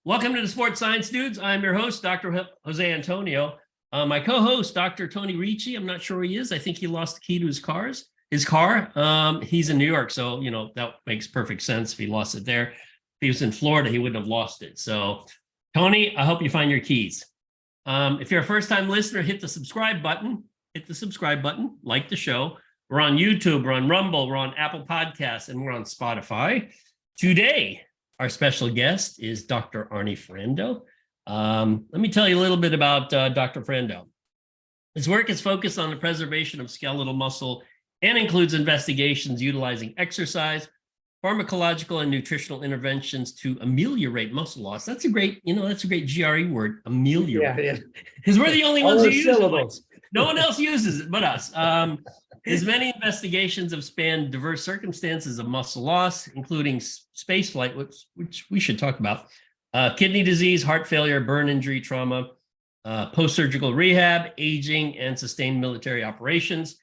Welcome to the Sports Science Dudes. I'm your host, Dr. Jose Antonio. My co-host, Dr. Tony Ricci. I'm not sure where he is. I think he lost the key to his car. He's in New York, so that makes perfect sense if he lost it there. If he was in Florida, he wouldn't have lost it. So, Tony, I hope you find your keys. If you're a first-time listener, hit the subscribe button. Like the show. We're on YouTube, we're on Rumble, we're on Apple Podcasts, and we're on Spotify. Today, our special guest is Dr. Arny Ferrando. Let me tell you a little bit about Dr. Ferrando. His work is focused on the preservation of skeletal muscle and includes investigations utilizing exercise, pharmacological and nutritional interventions to ameliorate muscle loss. That's a great GRE word, ameliorate. Yeah. Because we're the only ones who use it. No one else uses it but us. His many investigations have spanned diverse circumstances of muscle loss, including spaceflight, which we should talk about, kidney disease, heart failure, burn injury, trauma, post-surgical rehab, aging, and sustained military operations.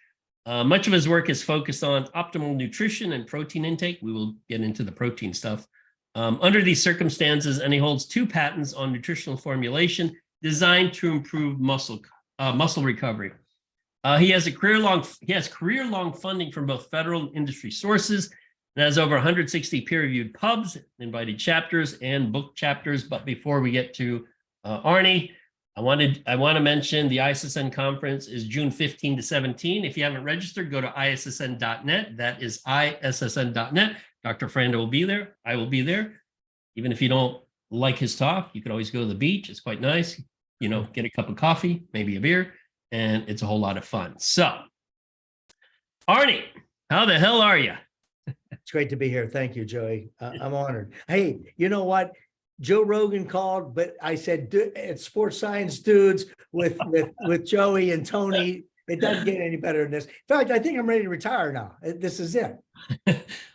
Much of his work is focused on optimal nutrition and protein intake. We will get into the protein stuff. Under these circumstances, and he holds 2 patents on nutritional formulation designed to improve muscle recovery. He has career-long funding from both federal and industry sources, and has over 160 peer-reviewed pubs, invited chapters, and book chapters. But before we get to Arny, I want to mention the ISSN conference is June 15 to 17. If you haven't registered, go to issn.net. That is issn.net. Dr. Ferrando will be there. I will be there. Even if you don't like his talk, you could always go to the beach. It's quite nice. Get a cup of coffee, maybe a beer, and it's a whole lot of fun. So, Arny, how the hell are you? It's great to be here. Thank you, Joey. I'm honored. Hey, you know what? Joe Rogan called, but I said it's Sports Science Dudes with Joey and Tony. It doesn't get any better than this. In fact, I think I'm ready to retire now. This is it.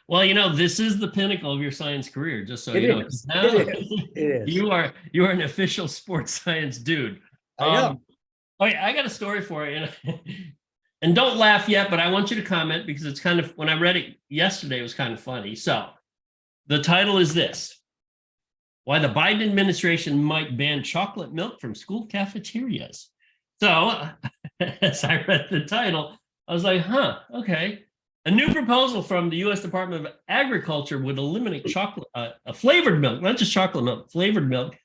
Well, this is the pinnacle of your science career, just so you know. Now, it is. You are an official sports science dude. I know. Okay, I got a story for you. And don't laugh yet, but I want you to comment because it's kind of, when I read it yesterday, it was kind of funny. So the title is this: Why the Biden administration might ban chocolate milk from school cafeterias. So as I read the title, I was like, okay. A new proposal from the U.S. Department of Agriculture would eliminate flavored milk, not just chocolate milk, flavored milk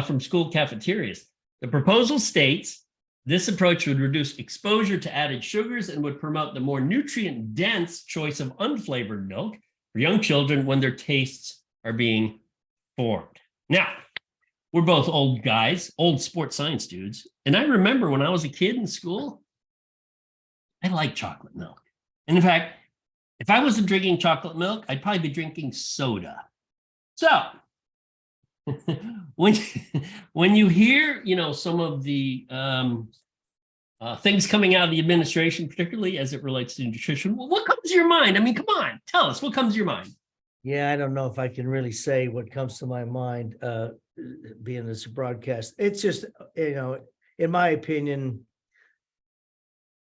from school cafeterias. The proposal states this approach would reduce exposure to added sugars and would promote the more nutrient-dense choice of unflavored milk for young children when their tastes are being formed. Now, we're both old guys, old sports science dudes, and I remember when I was a kid in school, I liked chocolate milk. And in fact, if I wasn't drinking chocolate milk, I'd probably be drinking soda. So when you hear, some of the things coming out of the administration, particularly as it relates to nutrition, what comes to your mind? I mean, come on, tell us, what comes to your mind? Yeah, I don't know if I can really say what comes to my mind, being this broadcast. It's just, in my opinion,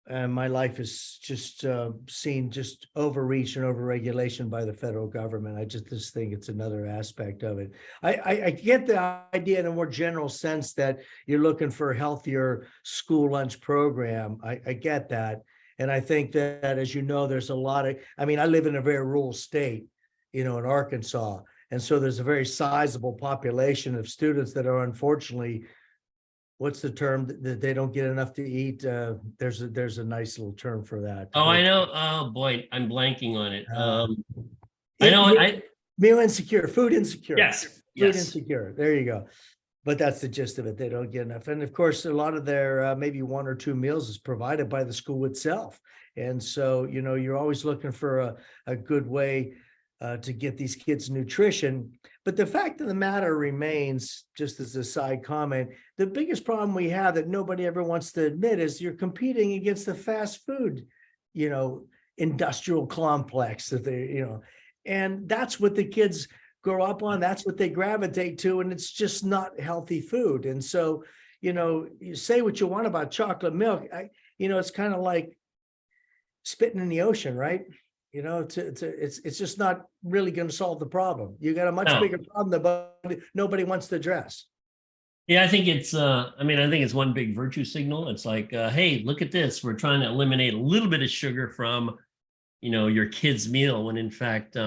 my life is just seen just overreach and overregulation by the federal government. I just think it's another aspect of it. I get the idea in a more general sense that you're looking for a healthier school lunch program. I get that. And I think that, as you know, there's a lot of, I live in a very rural state, in Arkansas. And so there's a very sizable population of students that are unfortunately, what's the term, that they don't get enough to eat? There's a nice little term for that. Oh, I know. Oh boy, I'm blanking on it. I know. Meal insecure, food insecure. Yes. Food insecure. There you go. But that's the gist of it. They don't get enough. And of course, a lot of their maybe 1 or 2 meals is provided by the school itself. And so, you're always looking for a good way to get these kids nutrition. But the fact of the matter remains, just as a side comment, the biggest problem we have that nobody ever wants to admit is you're competing against the fast food, industrial complex that they, and that's what the kids grow up on. That's what they gravitate to. And it's just not healthy food. And so, you say what you want about chocolate milk. It's kind of like spitting in the ocean, right? it's just not really going to solve the problem. You got a much No. bigger problem that nobody wants to address. Yeah, I think it's I think it's one big virtue signal. It's like, hey, look at this. We're trying to eliminate a little bit of sugar from, your kid's meal, when in fact,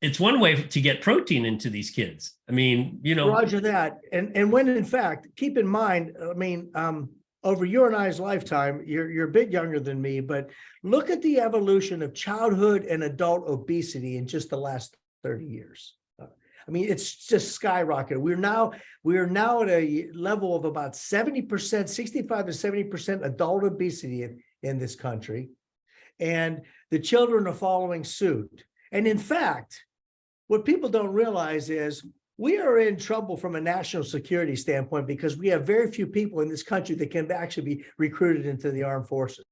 it's one way to get protein into these kids. Roger that. And when in fact, keep in mind, over your and I's lifetime, you're a bit younger than me, but look at the evolution of childhood and adult obesity in just the last 30 years. It's just skyrocketed. We are now at a level of about 70%, 65 to 70% adult obesity in this country. And the children are following suit. And in fact, what people don't realize is we are in trouble from a national security standpoint because we have very few people in this country that can actually be recruited into the armed forces.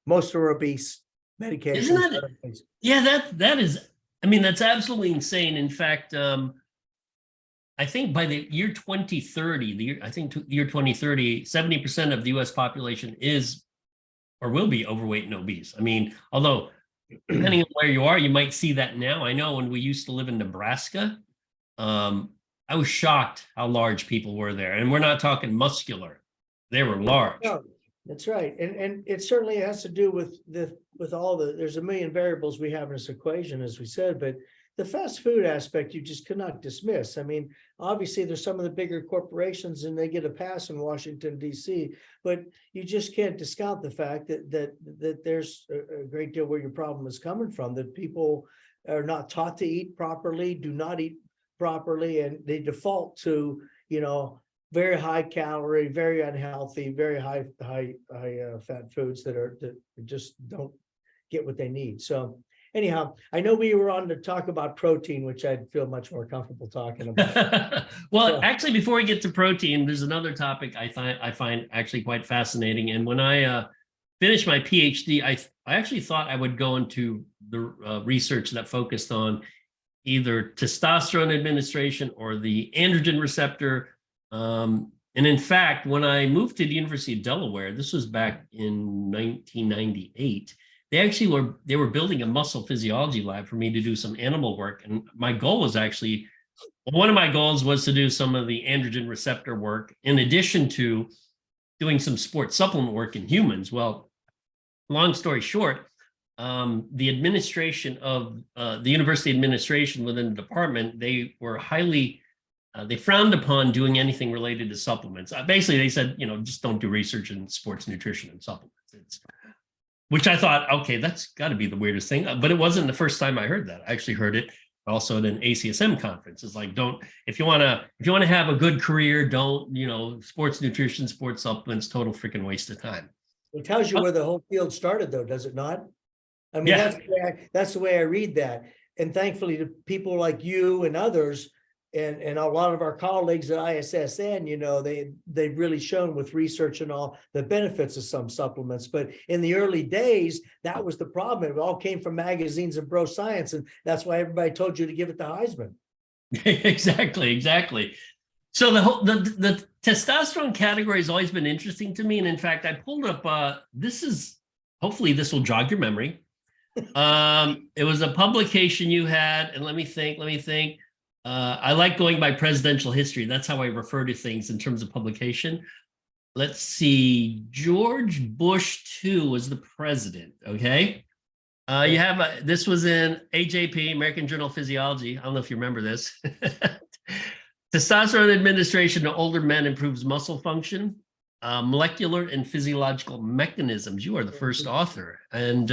Most are obese, medications. Isn't that, yeah, that is, that's absolutely insane. In fact, I think by the year 2030, year 2030, 70% of the US population is or will be overweight and obese. Although depending on where you are, you might see that now. I know when we used to live in Nebraska, I was shocked how large people were there. And we're not talking muscular. They were large. No, that's right. And it certainly has to do with all there's a million variables we have in this equation, as we said, but the fast food aspect, you just cannot dismiss. Obviously there's some of the bigger corporations and they get a pass in Washington, DC, but you just can't discount the fact that there's a great deal where your problem is coming from, that people are not taught to eat properly, do not eat properly, and they default to, very high calorie, very unhealthy, very high fat foods that just don't get what they need. So anyhow, I know we were on to talk about protein, which I'd feel much more comfortable talking about. Well, actually, before we get to protein, there's another topic I find actually quite fascinating. And when I finished my PhD, I actually thought I would go into the research that focused on either testosterone administration or the androgen receptor. And in fact, when I moved to the University of Delaware, this was back in 1998, they were building a muscle physiology lab for me to do some animal work. And my goal was actually, one of my goals was to do some of the androgen receptor work in addition to doing some sports supplement work in humans. Well, long story short, the administration of the university administration within the department, they were they frowned upon doing anything related to supplements. Basically, they said, just don't do research in sports nutrition and supplements. Which I thought, okay, that's got to be the weirdest thing. But it wasn't the first time I heard that. I actually heard it also at an ACSM conference. It's like, if you want to have a good career, don't, sports nutrition, sports supplements, total freaking waste of time. It tells you where the whole field started, though, does it not? Yeah. That's the way I read that. And thankfully, to people like you and others, and a lot of our colleagues at ISSN, they've really shown with research and all the benefits of some supplements. But in the early days, that was the problem. It all came from magazines and bro science, and that's why everybody told you to give it to Heisman. Exactly. So the testosterone category has always been interesting to me. And in fact, I pulled up, hopefully this will jog your memory. It was a publication you had, and let me think. I like going by presidential history. That's how I refer to things in terms of publication. Let's see. George Bush II was the president. Okay. You have this was in AJP, American Journal of Physiology. I don't know if you remember this. Testosterone administration to older men improves muscle function, molecular and physiological mechanisms. You are the first author. And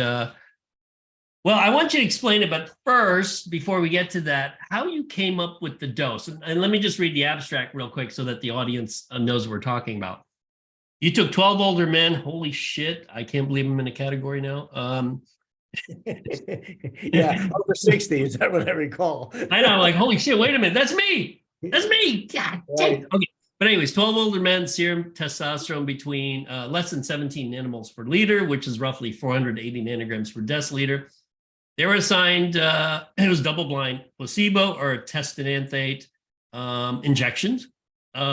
well, I want you to explain it, but first, before we get to that, how you came up with the dose. And let me just read the abstract real quick so that the audience knows what we're talking about. You took 12 older men. Holy shit. I can't believe I'm in a category now. Yeah, over 60. Is that what I recall? I know. I'm like, holy shit, wait a minute. That's me. God damn. Okay. But anyways, 12 older men, serum testosterone between less than 17 nanomoles per liter, which is roughly 480 nanograms per deciliter. They were assigned, it was double-blind, placebo or test Enanthate injections.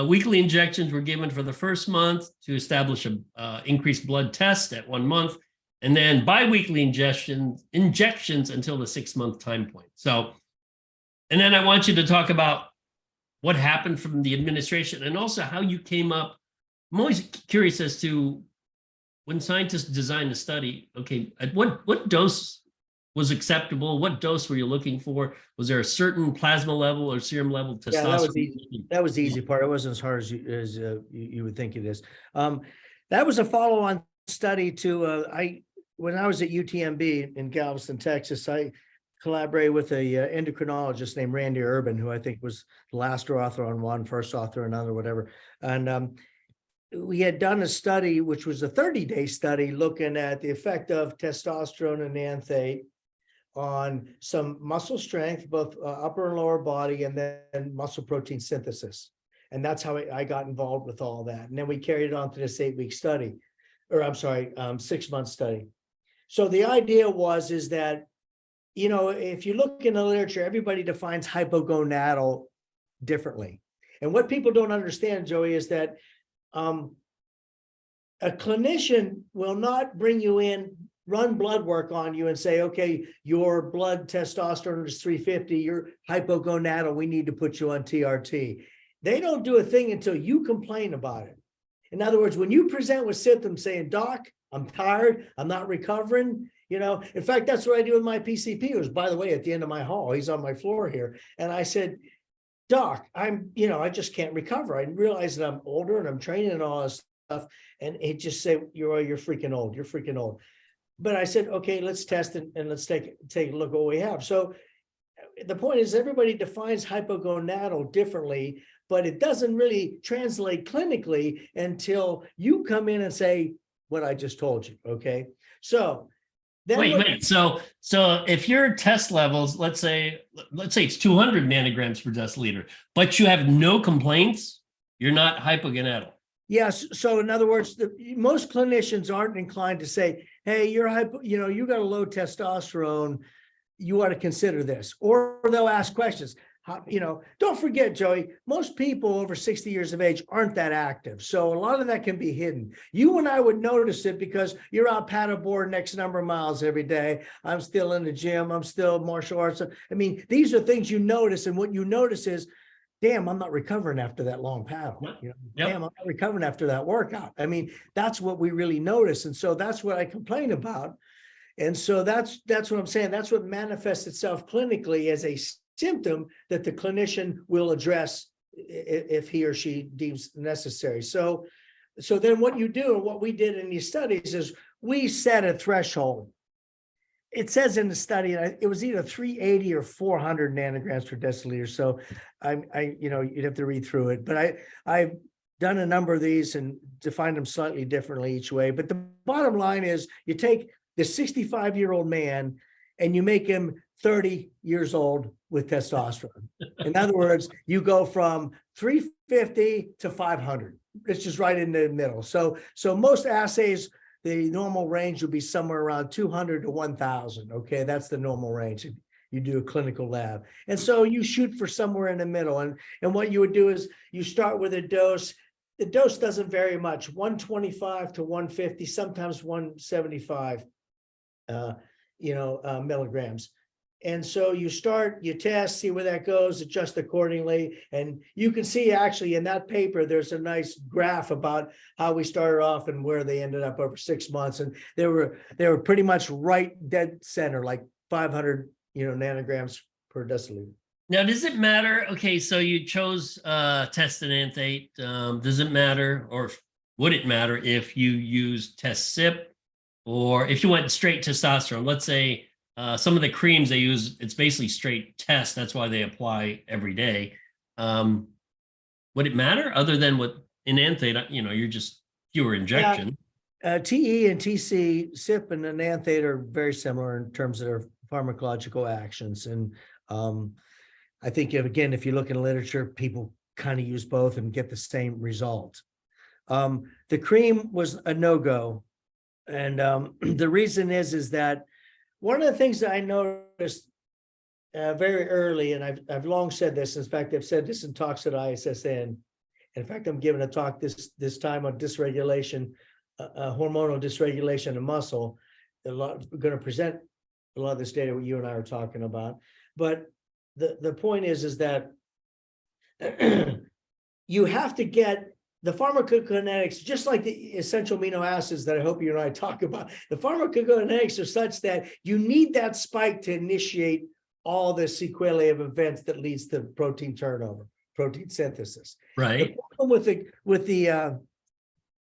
Weekly injections were given for the first month to establish a increased blood test at 1 month, and then biweekly injections until the 6-month time point. So, and then I want you to talk about what happened from the administration and also how you came up. I'm always curious as to when scientists design a study, okay, at what dose was acceptable? What dose were you looking for? Was there a certain plasma level or serum level testosterone? Yeah, that was easy. That was the easy part. It wasn't as hard as you would think it is. That was a follow-on study to when I was at UTMB in Galveston, Texas. I collaborated with a endocrinologist named Randy Urban, who I think was the last author on one, first author on another, whatever. And we had done a study, which was a 30-day study, looking at the effect of testosterone and enanthate on some muscle strength, both upper and lower body, and then muscle protein synthesis. And that's how I got involved with all that. And then we carried it on to this 8-week study, or I'm sorry, 6-month study. So the idea is that, you know, if you look in the literature, everybody defines hypogonadal differently. And what people don't understand, Joey, is that a clinician will not bring you in, run blood work on you and say, okay, your blood testosterone is 350, you're hypogonadal, we need to put you on TRT. They don't do a thing until you complain about it. In other words, when you present with symptoms saying, doc, I'm tired, I'm not recovering, you know, in fact, that's what I do with my PCP, who's, by the way, at the end of my hall, he's on my floor here. And I said, doc, I just can't recover. I realize that I'm older and I'm training and all this stuff. And it just say, you're freaking old. You're freaking old. But I said, okay, let's test it and let's take a look at what we have. So the point is everybody defines hypogonadal differently, but it doesn't really translate clinically until you come in and say what I just told you. Okay. So then wait. So if your test levels, let's say it's 200 nanograms per deciliter, but you have no complaints, you're not hypogonadal. Yes. So in other words, most clinicians aren't inclined to say, hey, you got a low testosterone, you ought to consider this. Or they'll ask questions. Don't forget, Joey, most people over 60 years of age aren't that active. So a lot of that can be hidden. You and I would notice it because you're out paddleboard next number of miles every day. I'm still in the gym. I'm still martial arts. I mean, these are things you notice. And what you notice is, damn, I'm not recovering after that long paddle. Damn, I'm not recovering after that workout. I mean, that's what we really notice. And so that's what I complain about. And so that's what I'm saying. That's what manifests itself clinically as a symptom that the clinician will address if he or she deems necessary. So then what you do, and what we did in these studies, is we set a threshold. It says in the study, it was either 380 or 400 nanograms per deciliter. So you'd have to read through it, but I've done a number of these and defined them slightly differently each way. But the bottom line is you take the 65-year-old man and you make him 30 years old with testosterone. In other words, you go from 350 to 500. It's just right in the middle. So most assays, the normal range would be somewhere around 200 to 1,000. Okay, that's the normal range. You do a clinical lab. And so you shoot for somewhere in the middle. And what you would do is you start with a dose. The dose doesn't vary much, 125 to 150, sometimes 175 milligrams. And so you start, you test, see where that goes, adjust accordingly. And you can see actually in that paper, there's a nice graph about how we started off and where they ended up over 6 months. And they were pretty much right dead center, like 500, nanograms per deciliter. Now, does it matter? Okay, so you chose test enanthate. Does it matter, or would it matter if you use test SIP, or if you went straight testosterone? Let's say some of the creams they use, it's basically straight test. That's why they apply every day. Would it matter other than what enanthate? You're just fewer injection. TE and TC, SIP and enanthate are very similar in terms of their pharmacological actions. And I think, again, if you look in the literature, people kind of use both and get the same result. The cream was a no-go. And the reason is that one of the things that I noticed very early, and I've long said this, in fact, I've said this in talks at ISSN. In fact, I'm giving a talk this time on dysregulation, hormonal dysregulation of muscle. going to present a lot of this data what you and I are talking about. But the point is that you have to get the pharmacokinetics, just like the essential amino acids that I hope you and I talk about. The pharmacokinetics are such that you need that spike to initiate all the sequelae of events that leads to protein turnover, protein synthesis. Right. The problem with the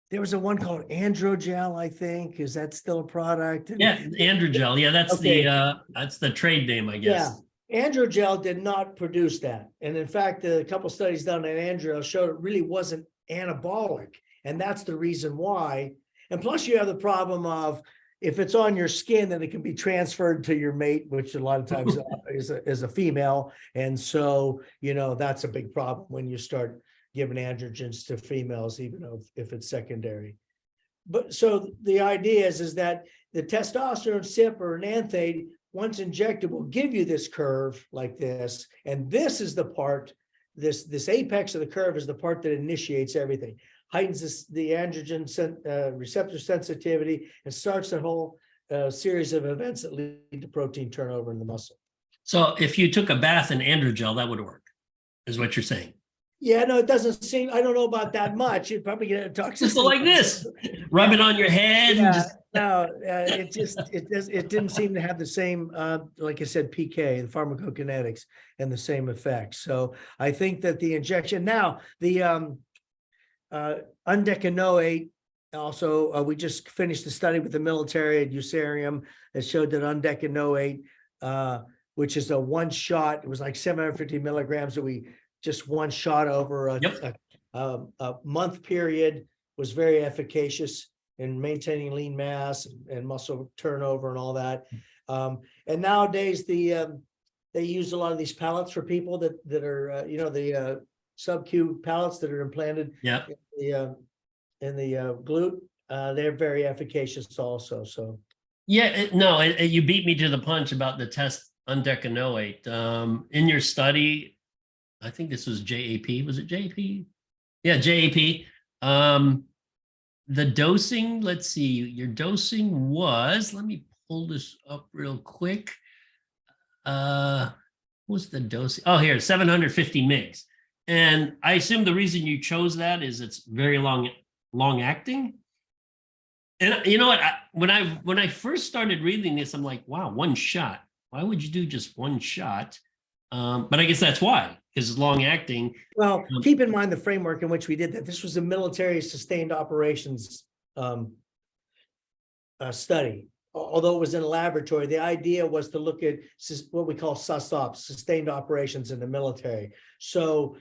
there was a one called androgel, I think. Is that still a product? Yeah, androgel. Yeah, that's Okay. that's the trade name, I guess. Yeah, androgel did not produce that, and in fact, a couple studies done on androgel showed it really wasn't anabolic, and that's the reason why. And plus, you have the problem of if it's on your skin, then it can be transferred to your mate, which a lot of times is a female, and so that's a big problem when you start giving androgens to females, even if it's secondary. But so the idea is that the testosterone CYP or Enanthate, once injected, will give you this curve like this, and this is the part. This apex of the curve is the part that initiates everything, heightens the androgen receptor sensitivity, and starts the whole series of events that lead to protein turnover in the muscle. So if you took a bath in androgel, that would work, is what you're saying. Yeah, no, it doesn't seem, I don't know about that much. You'd probably get a toxicity. Just like this, rub it on your head. Yeah, And just... no, it didn't seem to have the same, like I said, PK, the pharmacokinetics, and the same effects. So I think that the injection, now the undecanoate, also, we just finished the study with the military at Usarium that showed that undecanoate, which is a one shot, it was like 750 milligrams that we just one shot over a month period, was very efficacious in maintaining lean mass and muscle turnover and all that. And nowadays they use a lot of these pellets for people that are the sub-Q pellets that are implanted in the glute. They're very efficacious also. So no, you beat me to the punch about the test undecanoate. In your study, I think this was JAP. Was it JAP? Yeah, JAP. The dosing, let's see, your dosing was, let me pull this up real quick. What's the dosing? Oh, here, 750 mg. And I assume the reason you chose that is it's very long acting. And you know what? When I first started reading this, I'm like, wow, one shot. Why would you do just one shot? But I guess that's why, because it's long acting. Well, keep in mind the framework in which we did that. This was a military sustained operations study. Although it was in a laboratory, the idea was to look at what we call SUSOPs, sustained operations in the military. So,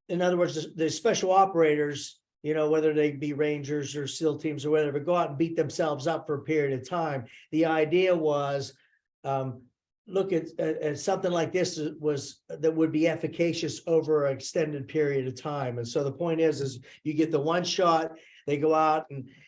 in other words, the special operators, whether they be Rangers or SEAL teams or whatever, go out and beat themselves up for a period of time. The idea was look at something like this that would be efficacious over an extended period of time. And so the point is you get the one shot, they go out,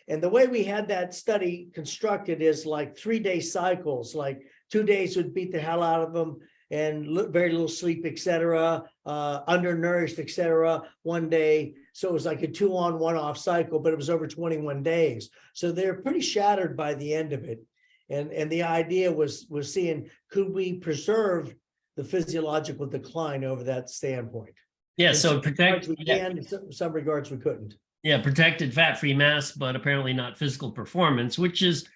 and the way we had that study constructed is like 3-day cycles, like 2 days would beat the hell out of them and very little sleep, etc., undernourished, etc., 1 day. So it was like a 2-on, 1-off cycle, but it was over 21 days. So they're pretty shattered by the end of it. And the idea was seeing, could we preserve the physiological decline over that standpoint? Yeah, so protect. We can, in some regards we couldn't. Yeah, protected fat-free mass, but apparently not physical performance, which is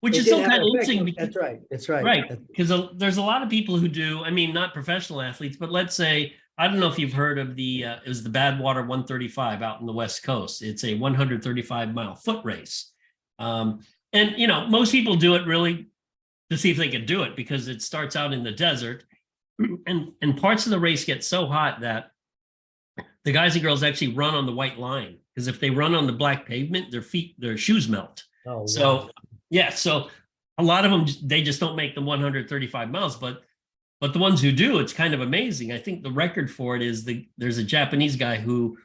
still kind of interesting. That's right. That's right. Right, because there's a lot of people who do. I mean, not professional athletes, but let's say, I don't know if you've heard of it was the Badwater 135 out in the West Coast. It's a 135-mile foot race. And, most people do it really to see if they can do it because it starts out in the desert and parts of the race get so hot that the guys and girls actually run on the white line, because if they run on the black pavement, their shoes melt. Oh, so, wow. Yeah. So a lot of them, they just don't make the 135 miles, but the ones who do, it's kind of amazing. I think the record for it is there's a Japanese guy who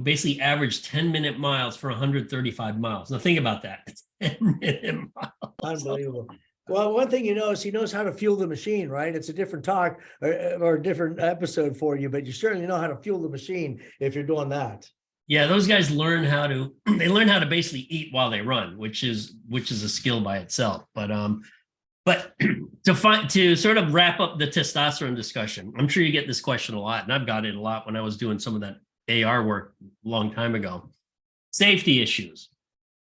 basically averaged 10-minute miles for 135 miles. Now think about that. 10-minute miles. Unbelievable. Well, one thing is he knows how to fuel the machine, right? It's a different talk or a different episode for you, but you certainly know how to fuel the machine if you're doing that. Yeah, those guys learn how to they learn how to basically eat while they run, which is a skill by itself. But to sort of wrap up the testosterone discussion, I'm sure you get this question a lot, and I've got it a lot when I was doing some of that AR work a long time ago. Safety issues.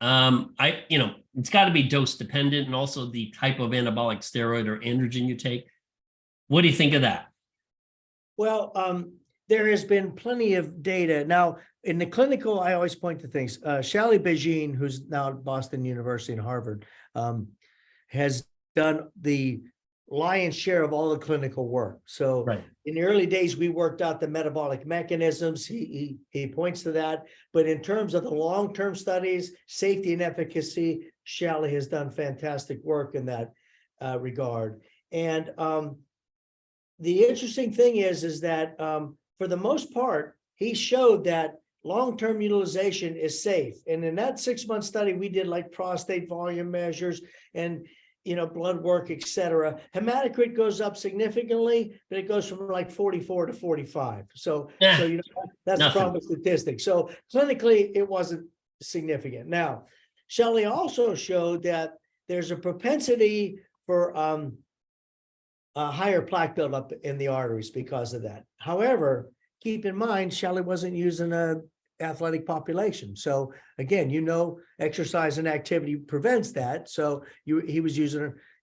It's got to be dose dependent, and also the type of anabolic steroid or androgen you take. What do you think of that? Well, there has been plenty of data. Now, in the clinical, I always point to things. Shally Beijing, who's now at Boston University and Harvard, has done the lion's share of all the clinical work. So Right. In the early days, we worked out the metabolic mechanisms. He points to that. But in terms of the long-term studies, safety and efficacy, Shally has done fantastic work in that regard. And the interesting thing is that for the most part, he showed that long-term utilization is safe. And in that 6-month study, we did like prostate volume measures and blood work, et cetera. Hematocrit goes up significantly, but it goes from like 44 to 45. So that's the problem with statistics. So clinically, it wasn't significant. Now, Shally also showed that there's a propensity for higher plaque buildup in the arteries because of that. However, keep in mind, Shally wasn't using a athletic population. So again, exercise and activity prevents that. So he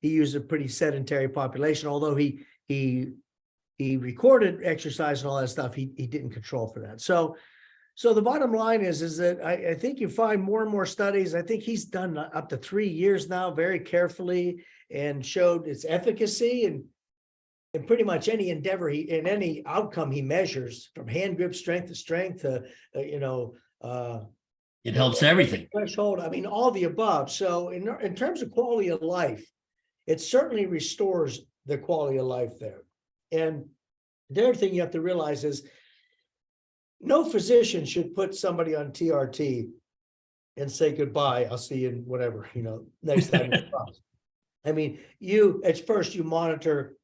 used a pretty sedentary population, although he recorded exercise and all that stuff, he didn't control for that. So the bottom line is that I think you find more and more studies. I think he's done up to 3 years now, very carefully, and showed its efficacy and pretty much any endeavor in any outcome he measures, from hand grip strength to strength to it helps everything. Threshold. I mean, all the above. So in terms of quality of life, it certainly restores the quality of life there. And the other thing you have to realize is no physician should put somebody on TRT and say goodbye. I'll see you in whatever, next time. I mean, at first you monitor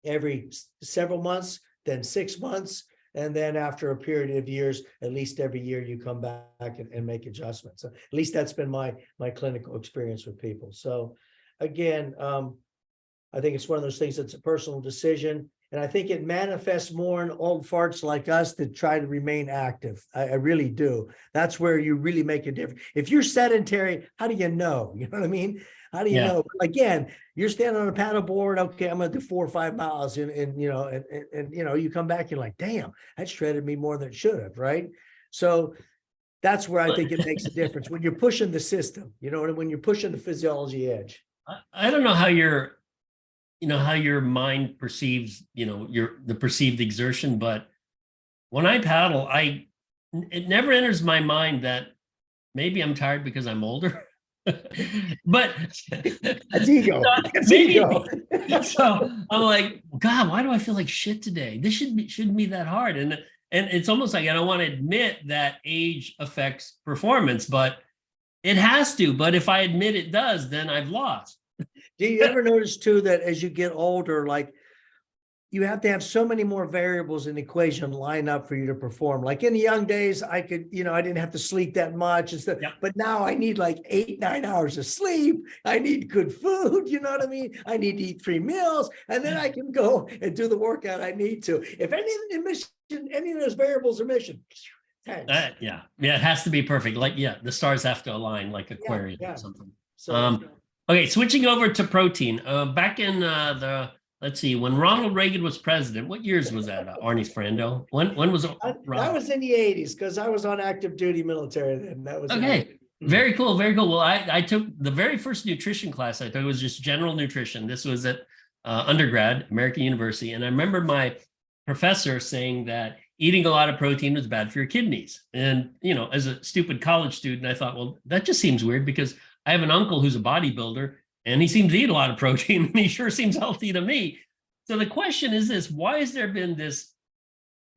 every several months, then 6 months, and then after a period of years, at least every year you come back and make adjustments. So at least that's been my clinical experience with people. So again, I think it's one of those things that's a personal decision. And I think it manifests more in old farts like us that try to remain active. I really do. That's where you really make a difference. If you're sedentary, how do you know? You know what I mean? How do you know? Again, you're standing on a paddle board. Okay, I'm going to do 4 or 5 miles, and you come back, you're like, damn, that shredded me more than it should have, right? So that's where I think it makes a difference when you're pushing the system. When you're pushing the physiology edge. I don't know how your mind perceives, the perceived exertion, but when I paddle, it never enters my mind that maybe I'm tired because I'm older. But that's ego. So I'm like, God, why do I feel like shit today? This shouldn't be that hard. And it's almost like I don't want to admit that age affects performance, but it has to. But if I admit it does, then I've lost. Do you ever notice too that as you get older, like you have to have so many more variables in the equation line up for you to perform? Like in the young days, I could, I didn't have to sleep that much and stuff, but now I need like 8-9 hours of sleep. I need good food. You know what I mean? I need to eat 3 meals, and then I can go and do the workout I need to. If any of those variables are missing, thanks. It has to be perfect. Like, the stars have to align like Aquarius or something. So, okay, switching over to protein. Back in let's see, when Ronald Reagan was president, what years was that? Arny's Ferrando? When was it? That was in the 80s, because I was on active duty military then. That was okay. Very cool, very cool. Well, I took the very first nutrition class I took. It was just general nutrition. This was at undergrad, American University. And I remember my professor saying that eating a lot of protein was bad for your kidneys. And, as a stupid college student, I thought, well, that just seems weird, because I have an uncle who's a bodybuilder, and he seems to eat a lot of protein, and he sure seems healthy to me. So the question is this: why has there been this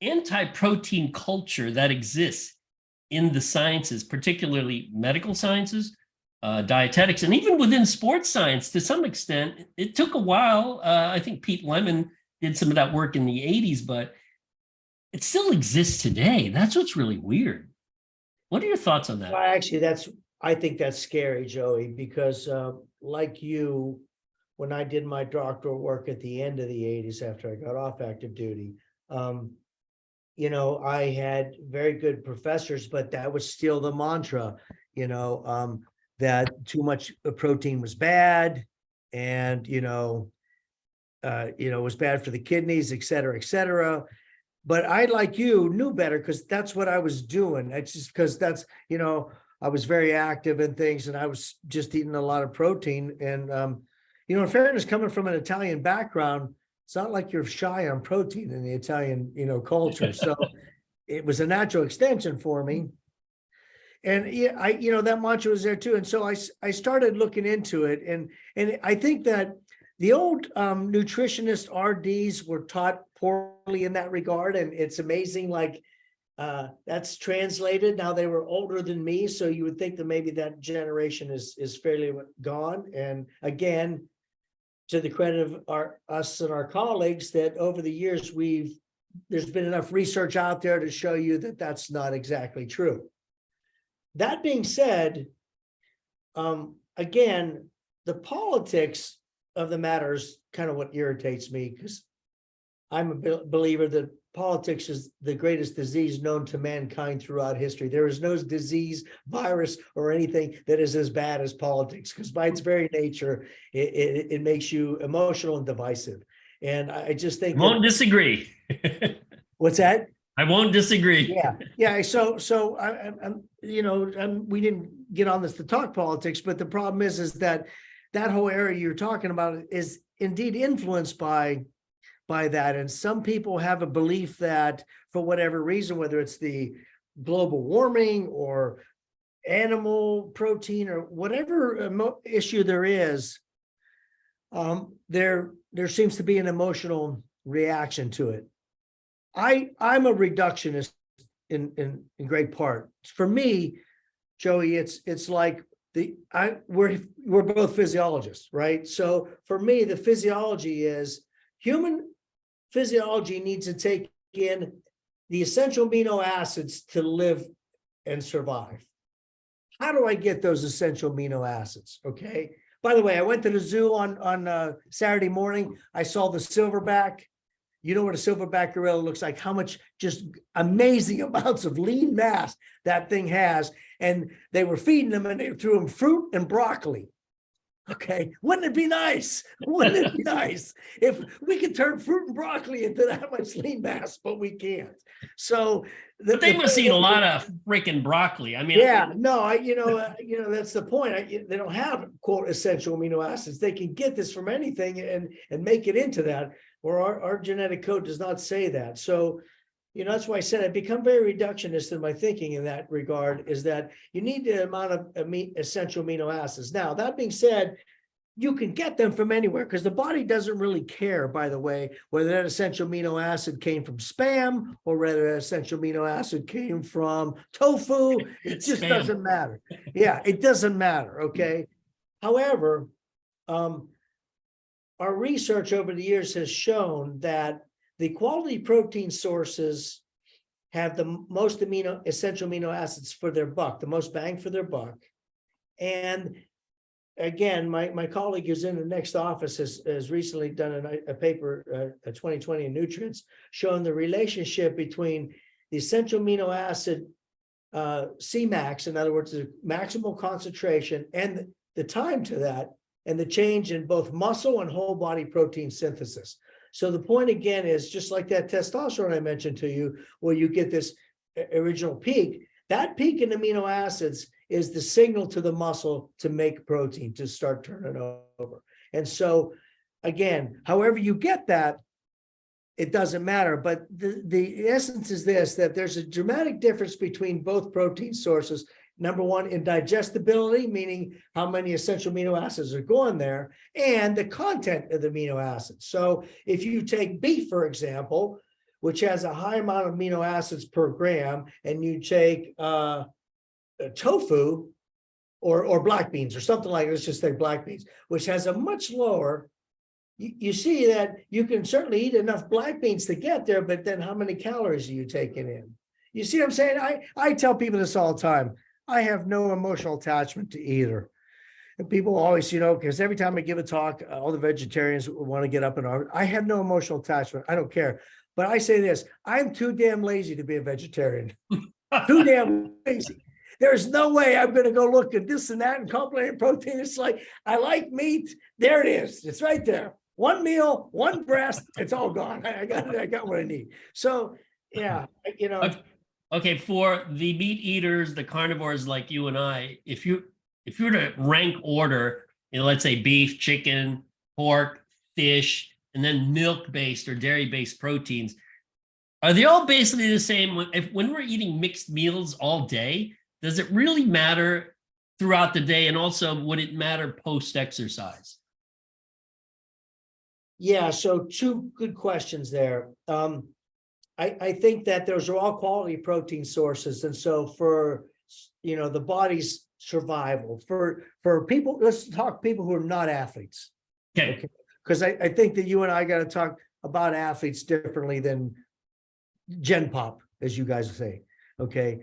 anti-protein culture that exists in the sciences, particularly medical sciences, dietetics, and even within sports science to some extent? It took a while. I think Pete Lemon did some of that work in the 80s, but it still exists today. That's what's really weird. What are your thoughts on that? Well, actually, I think that's scary, Joey, because like you, when I did my doctoral work at the end of the 80s after I got off active duty, I had very good professors, but that was still the mantra, that too much protein was bad, and it was bad for the kidneys, et cetera, et cetera. But I, like you, knew better because that's what I was doing. It's just because I was very active in things, and I was just eating a lot of protein. And, in fairness, coming from an Italian background, it's not like you're shy on protein in the Italian, culture. So it was a natural extension for me. And yeah, that mantra was there too. And so I started looking into it. And I think that the old nutritionist RDs were taught poorly in that regard. And it's amazing, like that's translated. Now, they were older than me, so you would think that maybe that generation is fairly gone. And again, to the credit of us and our colleagues, that over the years there's been enough research out there to show you that that's not exactly true. That being said, again, the politics of the matter is kind of what irritates me, because I'm a believer that politics is the greatest disease known to mankind throughout history. There is no disease, virus, or anything that is as bad as politics, because by its very nature, it makes you emotional and divisive. And I just think Won't disagree. What's that? I won't disagree. Yeah. So we didn't get on this to talk politics, but the problem is that whole area you're talking about is indeed influenced by that. And some people have a belief that for whatever reason, whether it's the global warming or animal protein or whatever issue there is, there seems to be an emotional reaction to it. I'm a reductionist in great part. For me, Joey, it's like we're both physiologists, right? So for me, the physiology is human physiology needs to take in the essential amino acids to live and survive. How do I get those essential amino acids? Okay. By the way, I went to the zoo on Saturday morning. I saw the silverback. You know what a silverback gorilla looks like, how much just amazing amounts of lean mass that thing has. And they were feeding them, and they threw them fruit and broccoli. Okay. Wouldn't it be nice? Wouldn't it be nice if we could turn fruit and broccoli into that much lean mass, but we can't. So but they must eat a lot of freaking broccoli. I mean, yeah, no, that's the point. They don't have, quote, essential amino acids. They can get this from anything and make it into that, or our genetic code does not say that. So, that's why I said I've become very reductionist in my thinking in that regard, is that you need the amount of essential amino acids. Now, that being said, you can get them from anywhere, because the body doesn't really care, by the way, whether that essential amino acid came from Spam or whether that essential amino acid came from tofu. It just doesn't matter. Yeah, it doesn't matter. Okay. However, our research over the years has shown that the quality protein sources have the most essential amino acids for their buck, the most bang for their buck. And again, my colleague who's in the next office has recently done a paper, 2020 in Nutrients, showing the relationship between the essential amino acid Cmax, in other words, the maximal concentration, and the time to that, and the change in both muscle and whole body protein synthesis. So the point again is, just like that testosterone I mentioned to you, where you get this original peak, that peak in amino acids is the signal to the muscle to make protein, to start turning over. And so again, however you get that, it doesn't matter. But the essence is this, that there's a dramatic difference between both protein sources. Number one, in digestibility, meaning how many essential amino acids are going there, and the content of the amino acids. So if you take beef, for example, which has a high amount of amino acids per gram, and you take tofu or black beans or something like, let's just say black beans, which has a much lower, you see that you can certainly eat enough black beans to get there, but then how many calories are you taking in? You see what I'm saying? I tell people this all the time. I have no emotional attachment to either. And people always, because every time I give a talk, all the vegetarians want to get up and argue. I have no emotional attachment. I don't care. But I say this, I'm too damn lazy to be a vegetarian. Too damn lazy. There's no way I'm going to go look at this and that and complementary protein. It's like, I like meat. There it is. It's right there. One meal, one breast. It's all gone. I got what I need. So, yeah, Okay, for the meat eaters, the carnivores like you and I, if you were to rank order, let's say beef, chicken, pork, fish, and then milk-based or dairy-based proteins, are they all basically the same? When we're eating mixed meals all day, does it really matter throughout the day? And also, would it matter post-exercise? Yeah, so two good questions there. I think that those are all quality protein sources. And so for, the body's survival, for people, let's talk people who are not athletes. Okay. Because I think that you and I got to talk about athletes differently than Gen Pop, as you guys say. Okay.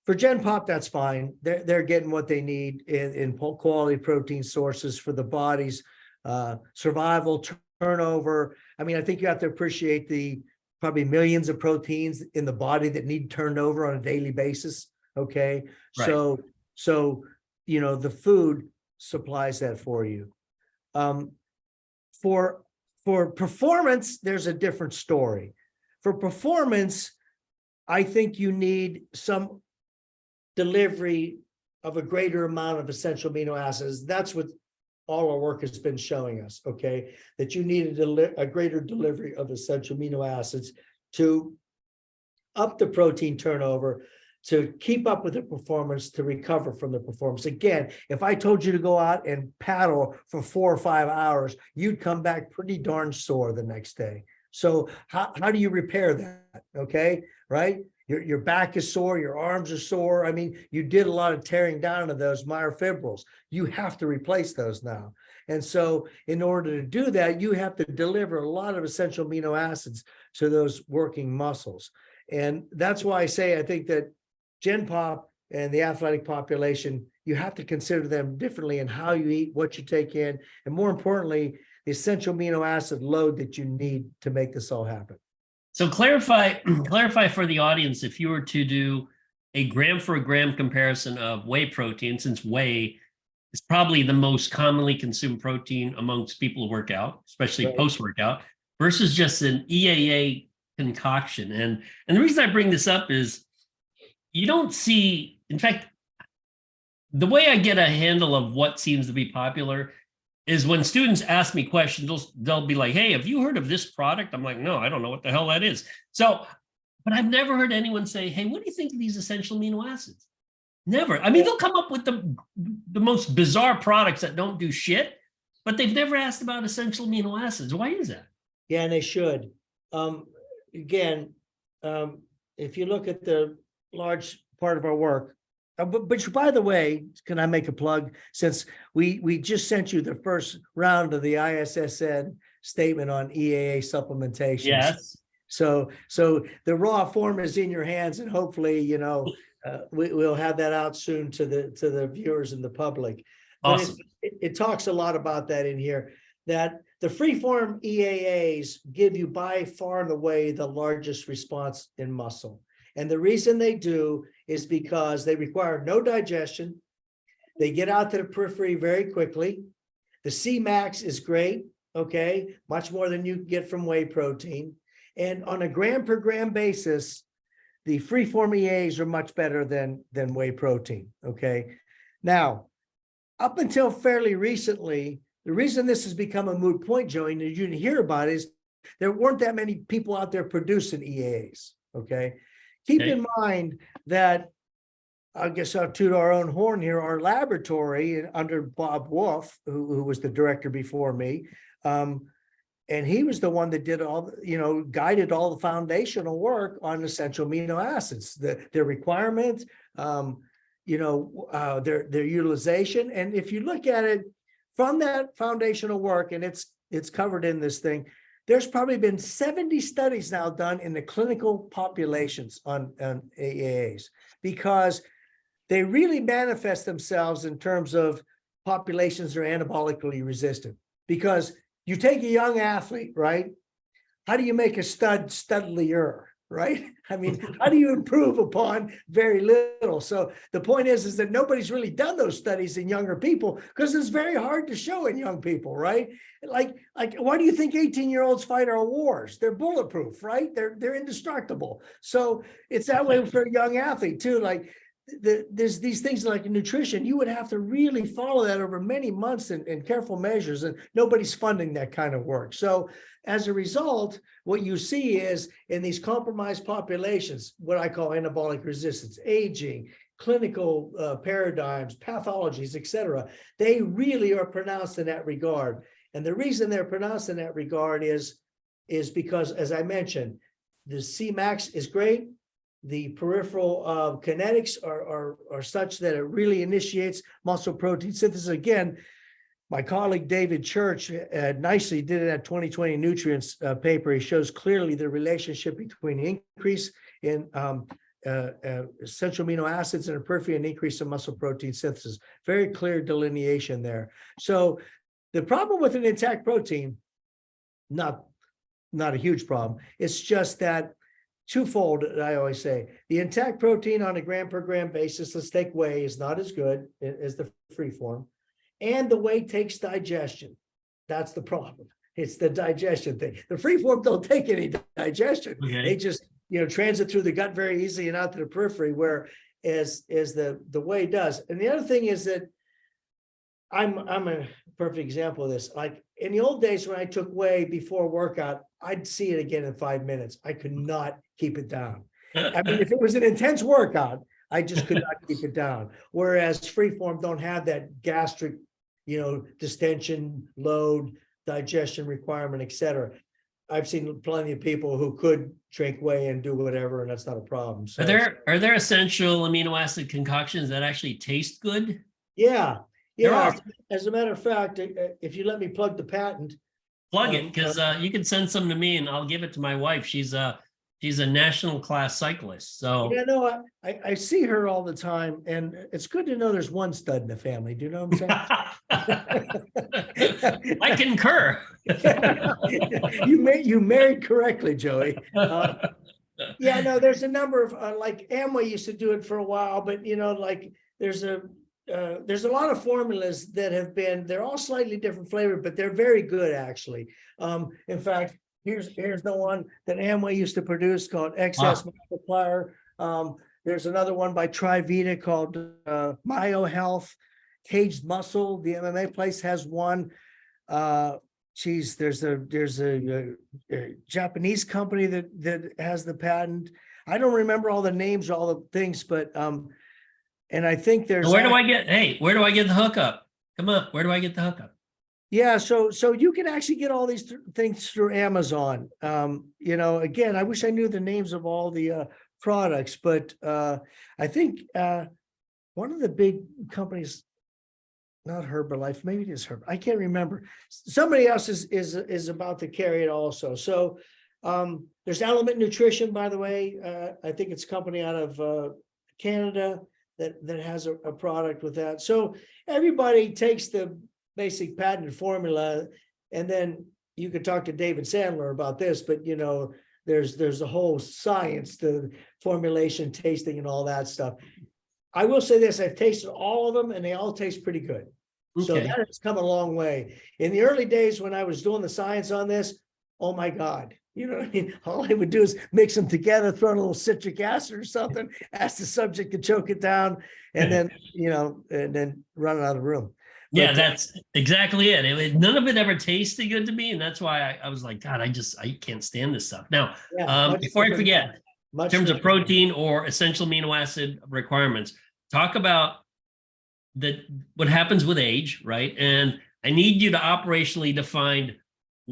For Gen Pop, that's fine. They're getting what they need in quality protein sources for the body's survival, turnover. I mean, I think you have to appreciate the probably millions of proteins in the body that need turned over on a daily basis. Okay. Right. So, the food supplies that for you. For performance, there's a different story. For performance, I think you need some delivery of a greater amount of essential amino acids. That's what all our work has been showing us, okay? That you need a greater delivery of essential amino acids to up the protein turnover, to keep up with the performance, to recover from the performance. Again, if I told you to go out and paddle for 4 or 5 hours, you'd come back pretty darn sore the next day. So how do you repair that? Okay, right? Your back is sore, your arms are sore. I mean, you did a lot of tearing down of those myofibrils. You have to replace those now. And so in order to do that, you have to deliver a lot of essential amino acids to those working muscles. And that's why I say, I think that Gen Pop and the athletic population, you have to consider them differently in how you eat, what you take in, and more importantly, the essential amino acid load that you need to make this all happen. So clarify for the audience, if you were to do a gram for gram comparison of whey protein, since whey is probably the most commonly consumed protein amongst people who work out, especially Right. post-workout, versus just an EAA concoction. And the reason I bring this up is you don't see, in fact, the way I get a handle of what seems to be popular is when students ask me questions, they'll be like, hey, have you heard of this product? I'm like, no, I don't know what the hell that is. So, but I've never heard anyone say, hey, what do you think of these essential amino acids? Never. I mean, they'll come up with the most bizarre products that don't do shit, but they've never asked about essential amino acids. Why is that? Yeah, and they should. Again, if you look at the large part of our work, but by the way, can I make a plug? Since we just sent you the first round of the ISSN statement on EAA supplementation. Yes. So the raw form is in your hands, and hopefully, we'll have that out soon to the viewers and the public. Awesome. But it talks a lot about that in here, that the free-form EAAs give you by far and away the largest response in muscle. And the reason they do is because they require no digestion. They get out to the periphery very quickly. The Cmax is great, okay? Much more than you can get from whey protein. And on a gram per gram basis, the free-form EAAs are much better than whey protein, okay? Now, up until fairly recently, the reason this has become a moot point, Joey, and you didn't hear about it, is there weren't that many people out there producing EAAs, okay? Keep in mind that, I guess I'll toot our own horn here, our laboratory under Bob Wolf, who was the director before me, and he was the one that did all, guided all the foundational work on essential amino acids, their requirements, their utilization. And if you look at it from that foundational work, and it's covered in this thing, there's probably been 70 studies now done in the clinical populations on EAAs, because they really manifest themselves in terms of populations that are anabolically resistant. Because you take a young athlete, right? How do you make a studlier, right? I mean, how do you improve upon very little? So the point is that nobody's really done those studies in younger people because it's very hard to show in young people, right? Like why do you think 18-year-olds fight our wars? They're bulletproof, right? They're indestructible. So it's that way for a young athlete too. Like there's these things like nutrition, you would have to really follow that over many months and careful measures, and nobody's funding that kind of work. So as a result, what you see is in these compromised populations, what I call anabolic resistance, aging, clinical paradigms, pathologies, et cetera, they really are pronounced in that regard. And the reason they're pronounced in that regard is because, as I mentioned, the Cmax is great. The peripheral kinetics are such that it really initiates muscle protein synthesis. Again, my colleague David Church nicely did it at 2020 Nutrients paper. He shows clearly the relationship between the increase in essential amino acids in the periphery and increase in muscle protein synthesis. Very clear delineation there. So the problem with an intact protein, not a huge problem. It's just that twofold, I always say. The intact protein on a gram per gram basis, let's take whey, is not as good as the free form. And the whey takes digestion. That's the problem. It's the digestion thing. The free form don't take any digestion. Okay. They just, transit through the gut very easily and out to the periphery, whereas the whey does. And the other thing is that I'm a perfect example of this. Like in the old days when I took whey before workout, I'd see it again in 5 minutes. I could not keep it down. I mean, if it was an intense workout, I just could not keep it down. Whereas freeform don't have that gastric, distension, load, digestion requirement, et cetera. I've seen plenty of people who could drink whey and do whatever, and that's not a problem. So, Are there essential amino acid concoctions that actually taste good? Yeah. There are. As a matter of fact, if you let me plug the patent. Plug it, because you can send some to me and I'll give it to my wife. She's a national class cyclist. So Yeah, no, I see her all the time, and it's good to know there's one stud in the family. Do you know what I'm saying? I concur. You married correctly, Joey. Yeah, no, there's a number of like Amway used to do it for a while, but like there's a lot of formulas that have been, they're all slightly different flavor, but they're very good actually. In fact, here's the one that Amway used to produce called Excess Multiplier. There's another one by Trivita called Myo Health. Caged Muscle, the MMA place has one. There's a Japanese company that has the patent. I don't remember all the names, all the things, but and I think there's. Where do I get the hookup? Come on, where do I get the hookup? Yeah, so you can actually get all these things through Amazon. Again, I wish I knew the names of all the products, but I think one of the big companies, not Herbalife, maybe it is Herb, I can't remember. Somebody else is about to carry it also. So there's Element Nutrition, by the way. I think it's a company out of Canada that has a product with that. So everybody takes the basic patented formula, and then you could talk to David Sandler about this, but there's a whole science to formulation, tasting, and all that stuff. I will say this, I've tasted all of them and they all taste pretty good. Okay. So that has come a long way. In the early days when I was doing the science on this, oh my God, what I mean? All I would do is mix them together, throw in a little citric acid or something, ask the subject to choke it down, and then, and then run it out of the room. Yeah, that's exactly it. None of it ever tasted good to me. And that's why I was like, God, I can't stand this stuff. Now, before I forget, in terms of protein or essential amino acid requirements, talk about what happens with age, right? And I need you to operationally define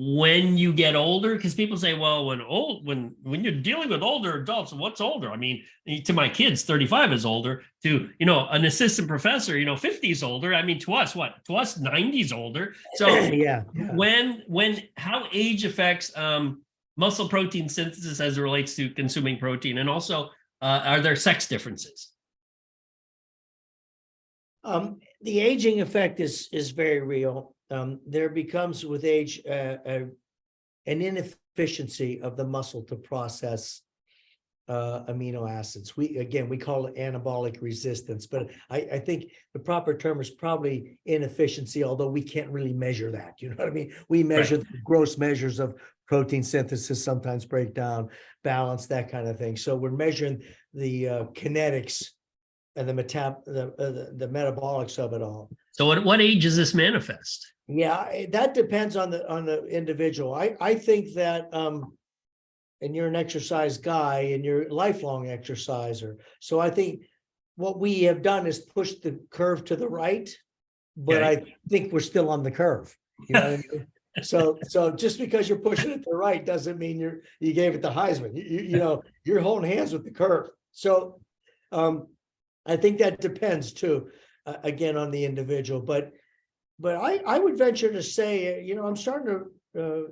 when you get older? Because people say, well, when you're dealing with older adults, what's older? I mean, to my kids, 35 is older. To, an assistant professor, 50 is older. I mean, to us, what? To us, 90 is older. So yeah. how age affects muscle protein synthesis as it relates to consuming protein, and also are there sex differences? The aging effect is very real. There becomes with age an inefficiency of the muscle to process amino acids. We call it anabolic resistance, but I think the proper term is probably inefficiency, although we can't really measure that. You know what I mean? We measure the gross measures of protein synthesis, sometimes breakdown, balance, that kind of thing. So we're measuring the kinetics and the metabolics of it all. So at what age does this manifest? Yeah, that depends on the individual. I think that and you're an exercise guy and you're a lifelong exerciser. So I think what we have done is push the curve to the right, but I think we're still on the curve. You know what I mean? So just because you're pushing it to the right doesn't mean you gave it the Heisman. You're holding hands with the curve. So I think that depends too, again, on the individual. But I would venture to say, I'm starting to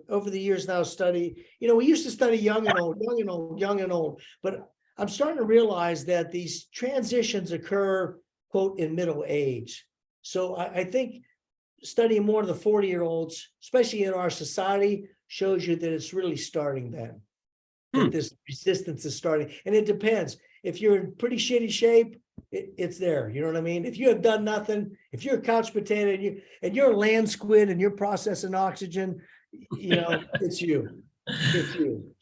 over the years now study. We used to study young and old, but I'm starting to realize that these transitions occur, quote, in middle age. So I think studying more of the 40-year-olds, especially in our society, shows you that it's really starting then. That this resistance is starting, and it depends. If you're in pretty shitty shape, it's there. You know what I mean? If you have done nothing, if you're a couch potato and you're a land squid and you're processing oxygen, it's you. It's you.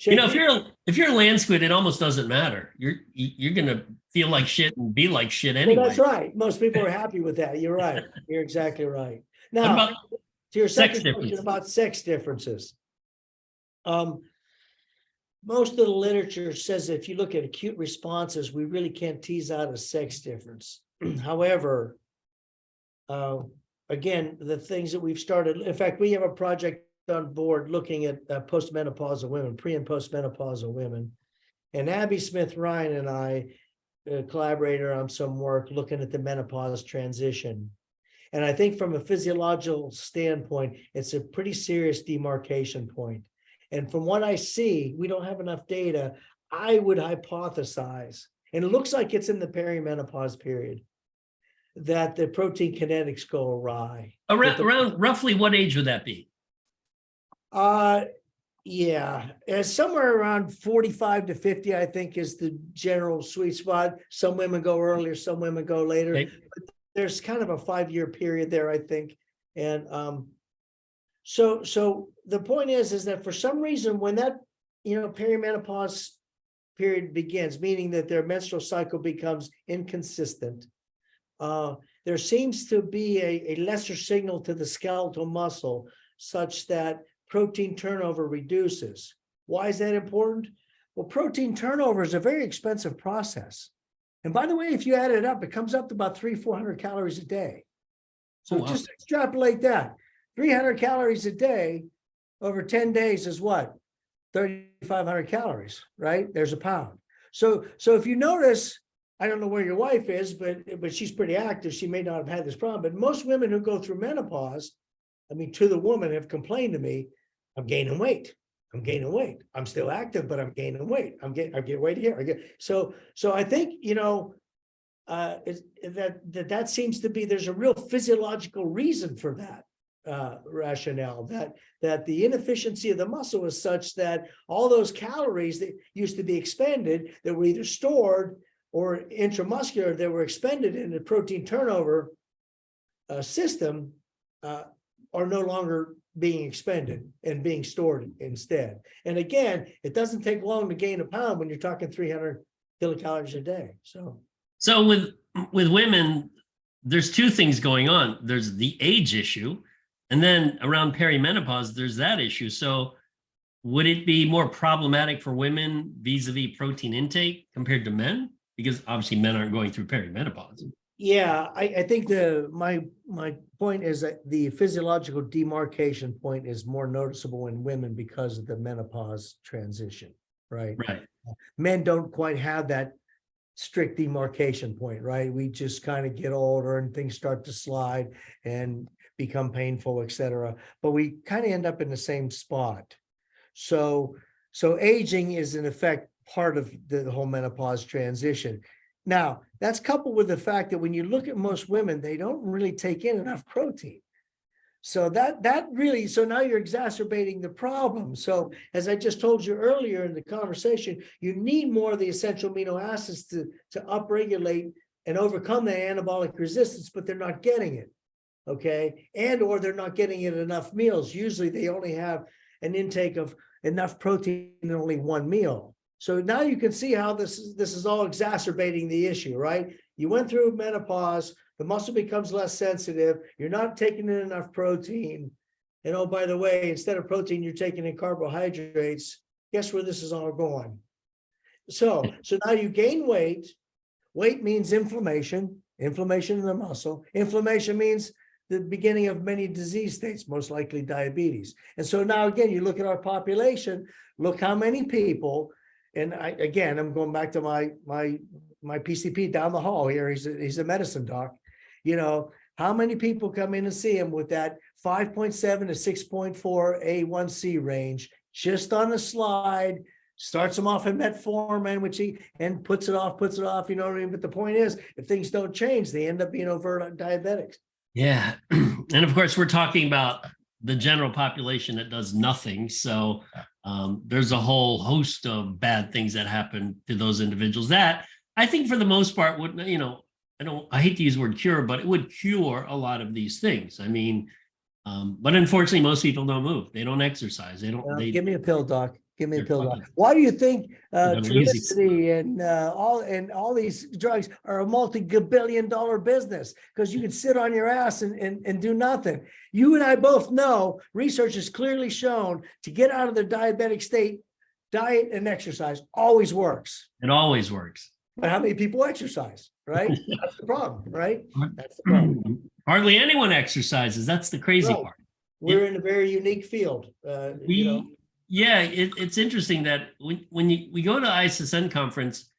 If you're a land squid, it almost doesn't matter. You're gonna feel like shit and be like shit anyway. Well, that's right. Most people are happy with that. You're right. You're exactly right. Now, to your second question about sex differences. Most of the literature says if you look at acute responses, we really can't tease out a sex difference. However, again, the things that we've started, in fact, we have a project on board looking at postmenopausal women, pre and postmenopausal women. And Abby Smith-Ryan and I collaborated on some work looking at the menopause transition. And I think from a physiological standpoint, it's a pretty serious demarcation point. And from what I see, we don't have enough data. I would hypothesize, and it looks like it's in the perimenopause period, that the protein kinetics go awry. Around roughly what age would that be? Yeah, somewhere around 45 to 50, I think, is the general sweet spot. Some women go earlier, some women go later. Okay. But there's kind of a 5-year period there, I think. And so the point is that for some reason, when that perimenopause period begins, meaning that their menstrual cycle becomes inconsistent, there seems to be a lesser signal to the skeletal muscle such that protein turnover reduces. Why is that important? Well, protein turnover is a very expensive process. And by the way, if you add it up, it comes up to about 300-400 calories a day. So just extrapolate that. 300 calories a day over 10 days is what? 3,500 calories, right? There's a pound. So if you notice, I don't know where your wife is, but she's pretty active. She may not have had this problem, but most women who go through menopause, to the woman, have complained to me, I'm gaining weight. I'm gaining weight. I'm still active, but I'm gaining weight. I get weight here. So I think, that seems to be, there's a real physiological reason for that rationale, that the inefficiency of the muscle is such that all those calories that used to be expended that were either stored or intramuscular that were expended in the protein turnover system are no longer being expended and being stored instead. And again, it doesn't take long to gain a pound when you're talking 300 kilocalories a day. So with women, there's two things going on. There's the age issue, and then around perimenopause, there's that issue. So would it be more problematic for women vis-a-vis protein intake compared to men? Because obviously men aren't going through perimenopause. Yeah, I think my point is that the physiological demarcation point is more noticeable in women because of the menopause transition, right? Right. Men don't quite have that strict demarcation point, right? We just kind of get older and things start to slide and become painful, et cetera. But we kind of end up in the same spot. So aging is in effect part of the whole menopause transition. Now, that's coupled with the fact that when you look at most women, they don't really take in enough protein. So that really, so now you're exacerbating the problem. So as I just told you earlier in the conversation, you need more of the essential amino acids to upregulate and overcome the anabolic resistance, but they're not getting it. Okay. And or they're not getting it in enough meals. Usually they only have an intake of enough protein in only one meal. So now you can see how this is all exacerbating the issue, right? You went through menopause, the muscle becomes less sensitive, you're not taking in enough protein. And oh, by the way, instead of protein, you're taking in carbohydrates. Guess where this is all going? So now you gain weight. Weight means inflammation in the muscle. Inflammation means the beginning of many disease states, most likely diabetes. And so now again, you look at our population, look how many people, and I'm going back to my PCP down the hall here. He's a medicine doc. You know, how many people come in and see him with that 5.7 to 6.4 A1C range, just on the slide, starts them off in metformin, which he and puts it off, you know what I mean? But the point is, if things don't change, they end up being overt diabetics. Yeah. And of course, we're talking about the general population that does nothing. So there's a whole host of bad things that happen to those individuals that I think for the most part would, you know, I hate to use the word cure, but it would cure a lot of these things. I mean, but unfortunately, most people don't move. They don't exercise. They don't. Give me a pill, doc. Give me a pill, doc. Fine. Why do you think They're lazy. Trulicity and all these drugs are a multi-billion-dollar business? Because you can sit on your ass and do nothing. You and I both know research has clearly shown to get out of the diabetic state, diet and exercise always works. It always works. But how many people exercise, right? That's the problem, right? That's the problem. Hardly anyone exercises. That's the crazy part. We're in a very unique field. You know. Yeah, it's interesting that when we go to ISSN conference,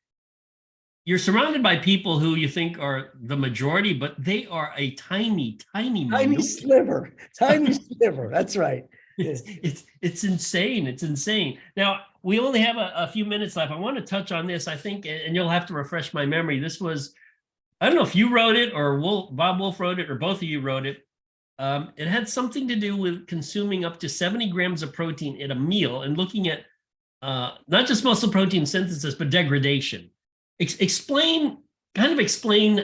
you're surrounded by people who you think are the majority, but they are a tiny sliver. Tiny sliver. That's right. It's insane. It's insane. Now, we only have a few minutes left. I want to touch on this, I think, and you'll have to refresh my memory. This was, I don't know if you wrote it or Bob Wolf wrote it or both of you wrote it. It had something to do with consuming up to 70 grams of protein in a meal and looking at not just muscle protein synthesis, but degradation. Explain,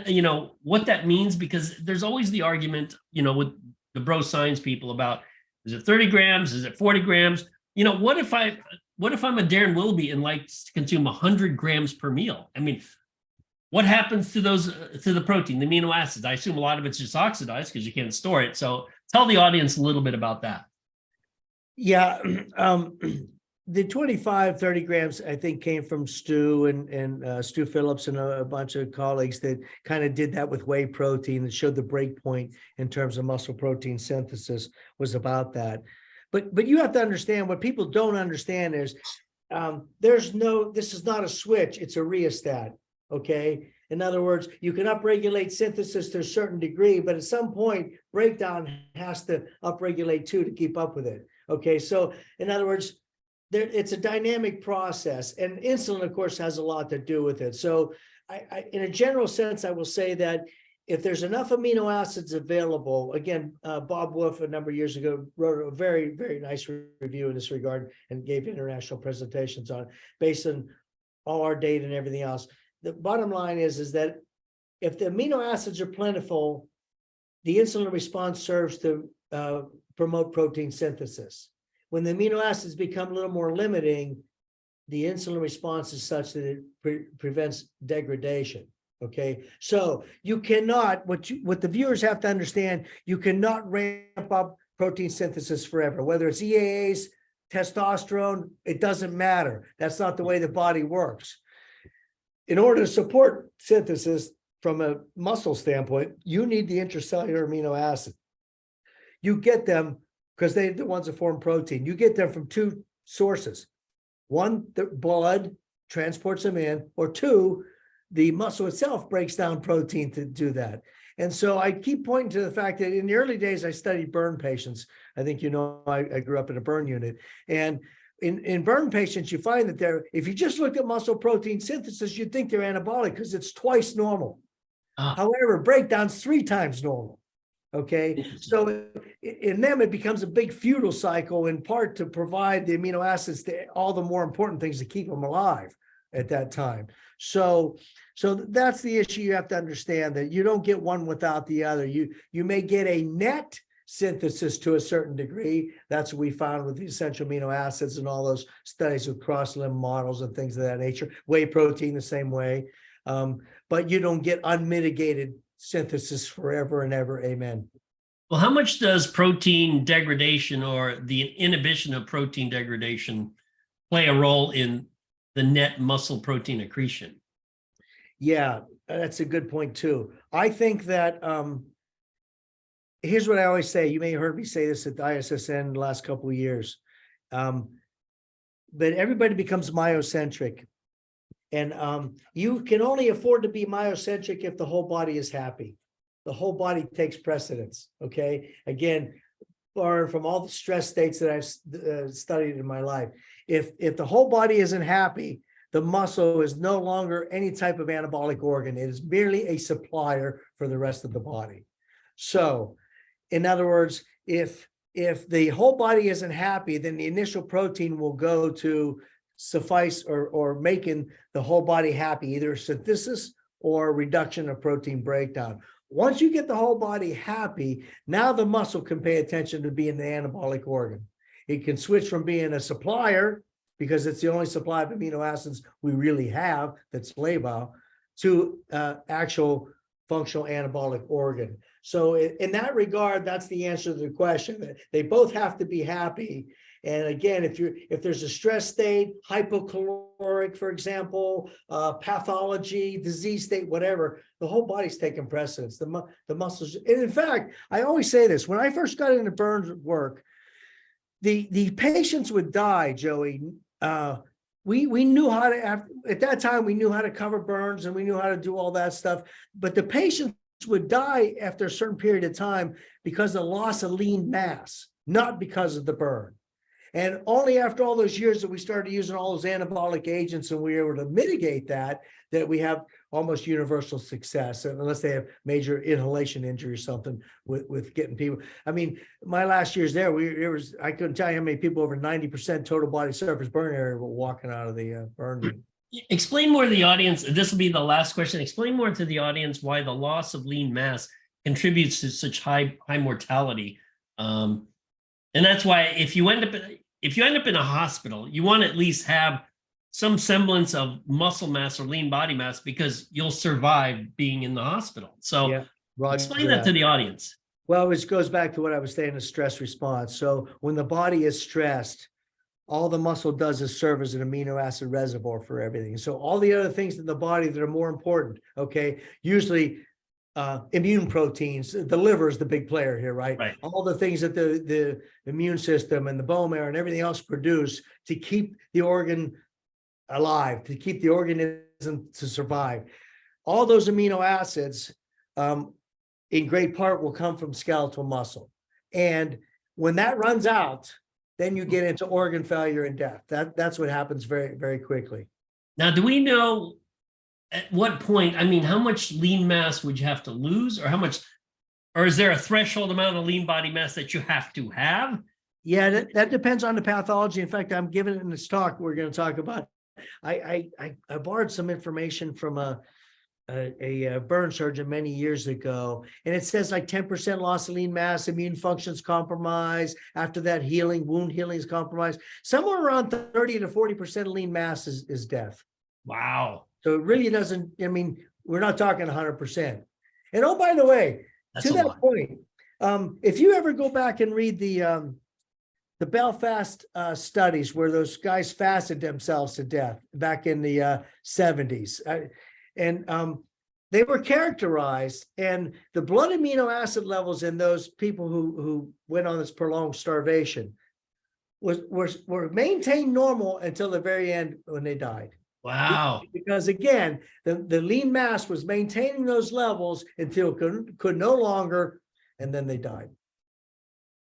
you know, what that means, because there's always the argument, you know, with the bro science people about, is it 30 grams? Is it 40 grams? You know, what if I'm a Darren Willoughby and like to consume 100 grams per meal? I mean, what happens to those, to the protein, the amino acids? I assume a lot of it's just oxidized because you can't store it. So tell the audience a little bit about that. Yeah. The 25, 30 grams, I think, came from Stu and Stu Phillips and a bunch of colleagues that kind of did that with whey protein that showed the break point in terms of muscle protein synthesis was about that. But you have to understand, what people don't understand is this is not a switch, it's a rheostat. Okay. In other words, you can upregulate synthesis to a certain degree, but at some point, breakdown has to upregulate too to keep up with it. Okay. So in other words, it's a dynamic process, and insulin, of course, has a lot to do with it. So in a general sense, I will say that if there's enough amino acids available, again, Bob Wolf a number of years ago wrote a very, very nice review in this regard and gave international presentations on it based on all our data and everything else. The bottom line is that if the amino acids are plentiful, the insulin response serves to promote protein synthesis. When the amino acids become a little more limiting, the insulin response is such that it prevents degradation. Okay, so you cannot, what the viewers have to understand, you cannot ramp up protein synthesis forever, whether it's EAAs, testosterone, it doesn't matter. That's not the way the body works. In order to support synthesis, from a muscle standpoint, you need the intracellular amino acid. You get them because they're the ones that form protein. You get them from two sources. One, the blood transports them in, or two, the muscle itself breaks down protein to do that. And so I keep pointing to the fact that in the early days, I studied burn patients. I think, I grew up in a burn unit. And in burn patients, you find that if you just look at muscle protein synthesis, you'd think they're anabolic because it's twice normal. However, breakdown's 3 times normal. Okay, so in them, it becomes a big futile cycle, in part to provide the amino acids to all the more important things to keep them alive at that time. So that's the issue. You have to understand that you don't get one without the other. You may get a net synthesis to a certain degree. That's what we found with the essential amino acids and all those studies with cross-limb models and things of that nature. Whey protein the same way, but you don't get unmitigated synthesis forever and ever. Amen. Well, how much does protein degradation or the inhibition of protein degradation play a role in the net muscle protein accretion? Yeah, that's a good point too. I think that here's what I always say. You may have heard me say this at the ISSN the last couple of years. But everybody becomes myocentric. And you can only afford to be myocentric if the whole body is happy. The whole body takes precedence, okay? Again, borrowing from all the stress states that I've studied in my life. If the whole body isn't happy, the muscle is no longer any type of anabolic organ. It is merely a supplier for the rest of the body. So, in other words, if the whole body isn't happy, then the initial protein will go to suffice or making the whole body happy, either synthesis or reduction of protein breakdown. Once you get the whole body happy, now the muscle can pay attention to being the anabolic organ. It can switch from being a supplier, because it's the only supply of amino acids we really have that's labile, to actual functional anabolic organ. So in that regard, that's the answer to the question. They both have to be happy. And again, if there's a stress state, hypocaloric, for example, pathology, disease state, whatever, the whole body's taking precedence. The muscles. And in fact, I always say this: when I first got into burn work, the patients would die, Joey. We knew how to, at that time, we knew how to cover burns and we knew how to do all that stuff. But the patients would die after a certain period of time because of loss of lean mass, not because of the burn. And only after all those years that we started using all those anabolic agents and we were able to mitigate that we have almost universal success, unless they have major inhalation injury or something with getting people. I mean, my last years there, I couldn't tell you how many people over 90% total body surface burn area were walking out of the burn room. Explain more to the audience. This will be the last question. Explain more to the audience why the loss of lean mass contributes to such high mortality. And that's why if you end up in a hospital, you want to at least have some semblance of muscle mass or lean body mass, because you'll survive being in the hospital. So yeah, explain that to the audience. Well, which goes back to what I was saying, the stress response. So when the body is stressed, all the muscle does is serve as an amino acid reservoir for everything. So all the other things in the body that are more important, okay, usually immune proteins, the liver is the big player here, right? All the things that the immune system and the bone marrow and everything else produce to keep the organ alive, to keep the organism to survive. All those amino acids, in great part, will come from skeletal muscle. And when that runs out, then you get into organ failure and death. That's what happens very, very quickly. Now, do we know at what point, I mean, how much lean mass would you have to lose, or is there a threshold amount of lean body mass that you have to have? Yeah, that depends on the pathology. In fact, I'm giving it in this talk we're going to talk about. I borrowed some information from a burn surgeon many years ago, and it says like 10% loss of lean mass, immune functions compromised. After that, wound healing is compromised. Somewhere around 30 to 40% of lean mass is death. Wow. So it really doesn't, I mean, we're not talking 100%. And oh, by the way, to that point, if you ever go back and read the Belfast studies where those guys fasted themselves to death back in the 70s, and they were characterized, and the blood amino acid levels in those people who went on this prolonged starvation were maintained normal until the very end when they died. Wow. Because again, the lean mass was maintaining those levels until it could no longer, and then they died.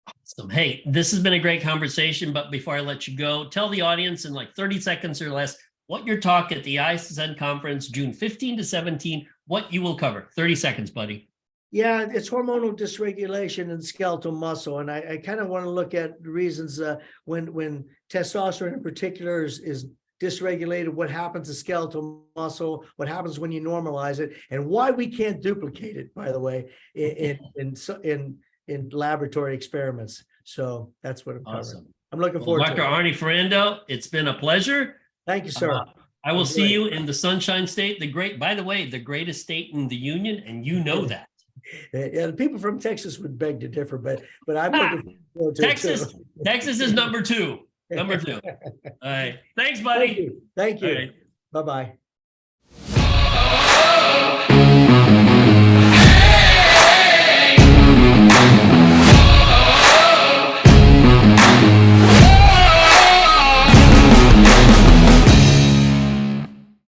Awesome. Hey, this has been a great conversation, but before I let you go, tell the audience in like 30 seconds or less what your talk at the FISSN conference, June 15 to 17, what you will cover. 30 seconds, buddy. Yeah, it's hormonal dysregulation and skeletal muscle. And I kind of want to look at the reasons when testosterone in particular is dysregulated, what happens to skeletal muscle, what happens when you normalize it, and why we can't duplicate it, by the way, in laboratory experiments. So that's what I'm covering. Awesome. I'm looking forward Dr. to it. Arny Ferrando, it's been a pleasure. Thank you, sir. I will see you in the Sunshine State, by the way, the greatest state in the union, and you know that. Yeah, the people from Texas would beg to differ, but I'm looking forward to Texas, it too. Texas is number two. Number two. All right. Thanks, buddy. Thank you. All right. Bye-bye.